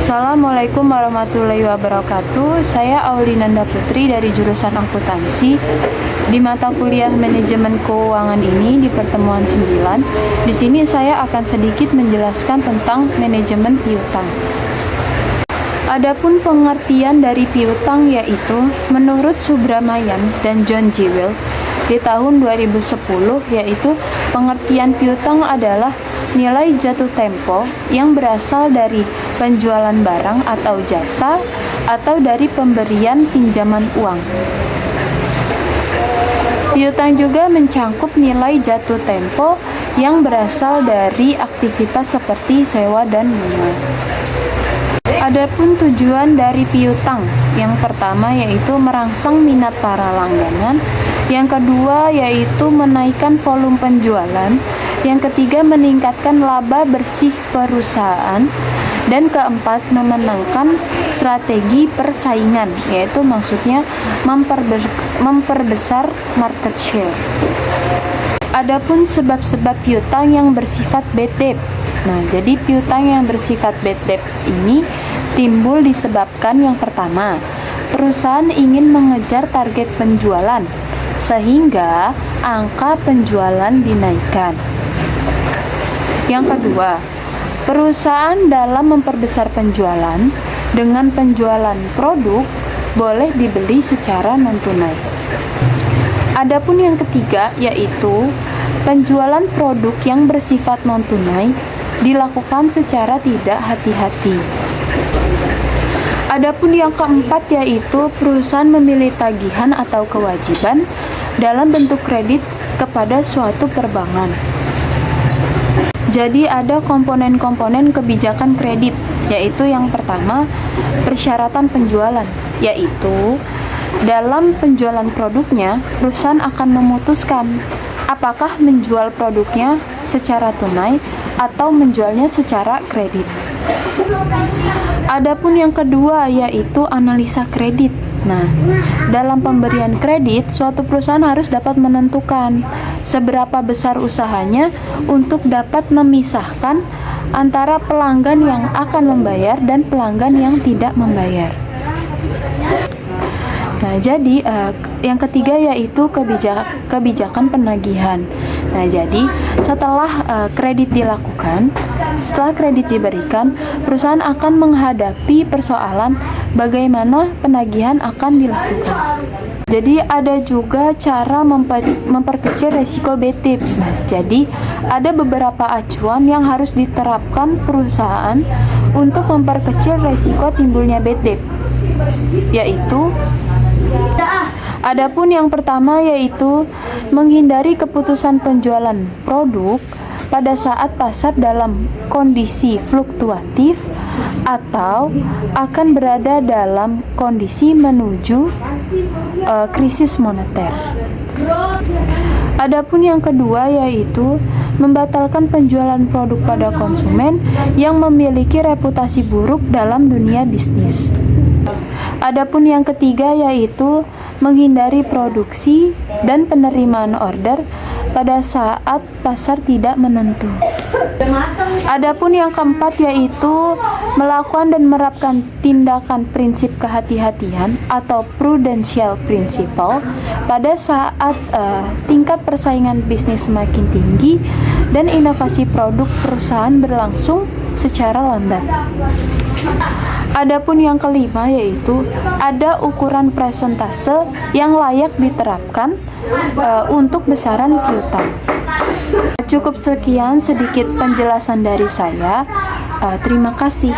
Assalamualaikum warahmatullahi wabarakatuh. Saya Aulinanda Putri dari jurusan akuntansi. Di mata kuliah manajemen keuangan ini di pertemuan 9, di sini saya akan sedikit menjelaskan tentang manajemen piutang. Adapun pengertian dari piutang yaitu menurut Subramayan dan John Jewell di tahun 2010, yaitu pengertian piutang adalah nilai jatuh tempo yang berasal dari penjualan barang atau jasa atau dari pemberian pinjaman uang. Piutang juga mencangkup nilai jatuh tempo yang berasal dari aktivitas seperti sewa dan bunga. Adapun tujuan dari piutang, yang pertama yaitu merangsang minat para langganan, yang kedua yaitu menaikkan volume penjualan, yang ketiga meningkatkan laba bersih perusahaan, dan keempat memenangkan strategi persaingan, yaitu maksudnya memperbesar market share. Adapun sebab-sebab piutang yang bersifat bad debt. Nah, jadi piutang yang bersifat bad debt ini timbul disebabkan yang pertama, perusahaan ingin mengejar target penjualan sehingga angka penjualan dinaikkan. Yang kedua, perusahaan dalam memperbesar penjualan dengan penjualan produk boleh dibeli secara non-tunai. Adapun yang ketiga yaitu penjualan produk yang bersifat non-tunai dilakukan secara tidak hati-hati. Adapun yang keempat yaitu perusahaan memilih tagihan atau kewajiban dalam bentuk kredit kepada suatu perbankan. Jadi ada komponen-komponen kebijakan kredit, yaitu yang pertama persyaratan penjualan, yaitu dalam penjualan produknya perusahaan akan memutuskan apakah menjual produknya secara tunai atau menjualnya secara kredit. Adapun yang kedua yaitu analisa kredit. Nah, dalam pemberian kredit, suatu perusahaan harus dapat menentukan seberapa besar usahanya untuk dapat memisahkan antara pelanggan yang akan membayar dan pelanggan yang tidak membayar. Nah, jadi yang ketiga yaitu kebijakan penagihan. Nah, jadi setelah kredit dilakukan, setelah kredit diberikan, perusahaan akan menghadapi persoalan bagaimana penagihan akan dilakukan. Jadi ada juga cara memperkecil resiko bad debt. Nah, jadi ada beberapa acuan yang harus diterapkan perusahaan untuk memperkecil resiko timbulnya bad debt, yaitu adapun yang pertama yaitu menghindari keputusan penjualan produk pada saat pasar dalam kondisi fluktuatif atau akan berada dalam kondisi menuju krisis moneter. Adapun yang kedua yaitu membatalkan penjualan produk pada konsumen yang memiliki reputasi buruk dalam dunia bisnis. Adapun yang ketiga yaitu menghindari produksi dan penerimaan order pada saat pasar tidak menentu. Adapun yang keempat yaitu melakukan dan menerapkan tindakan prinsip kehati-hatian atau prudential principle pada saat tingkat persaingan bisnis semakin tinggi dan inovasi produk perusahaan berlangsung secara lambat. Adapun yang kelima yaitu ada ukuran persentase yang layak diterapkan untuk besaran piutang. Cukup sekian sedikit penjelasan dari saya. Terima kasih.